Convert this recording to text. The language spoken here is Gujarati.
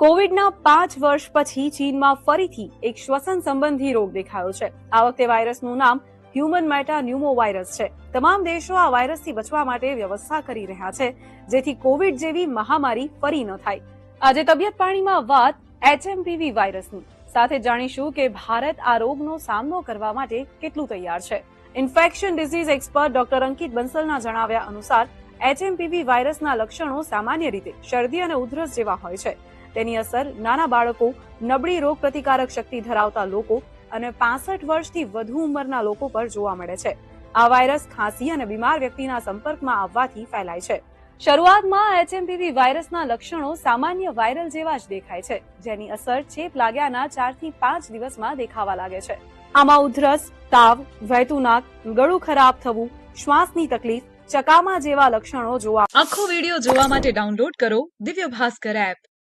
કોવિડના 5 વર્ષ પછી ચીનમાં ફરીથી એક શ્વસન સંબંધી રોગ દેખાયો છે। આ વખતે વાયરસનું નામ હ્યુમન મેટાન્યુમો વાયરસ છે। તમામ દેશો આ વાયરસથી બચવા માટે વ્યવસ્થા કરી રહ્યા છે, જેથી કોવિડ જેવી મહામારી ફરી ન થાય। આજે તબિયત પાણીમાં વાત HMPV વાયરસની સાથે જાણીશું કે ભારત આ રોગનો સામનો કરવા માટે કેટલું તૈયાર છે। ઇન્ફેક્શન ડિસીઝ એક્સપર્ટ ડોક્ટર અંકિત બંસલના જણાવ્યા અનુસાર HMPV વાયરસના લક્ષણો સામાન્ય રીતે શરદી અને ઉધરસ જેવા હોય છે। તેની અસર નાના બાળકો, નબળી રોગ પ્રતિકારક શક્તિ ધરાવતા લોકો અને 65 વર્ષથી વધુ ઉંમરના લોકો પર જોવા મળે છે। આ વાયરસ ખાંસી અને બીમાર વ્યક્તિના સંપર્કમાં આવવાથી ફેલાય છે। શરૂઆતમાં HMPV વાયરસના લક્ષણો સામાન્ય વાયરલ જેવા જ દેખાય છે, જેની અસર ચેપ લાગ્યાના 4 થી 5 દિવસમાં દેખાવા લાગે છે। આમાં ઉધરસ, તાવ, વહેતું નાક, ગળું ખરાબ થવું, શ્વાસની તકલીફ, ચકામા જેવા લક્ષણો જોવા। આખો વિડિયો જોવા માટે ડાઉનલોડ કરો દિવ્ય ભાસ્કર એપ।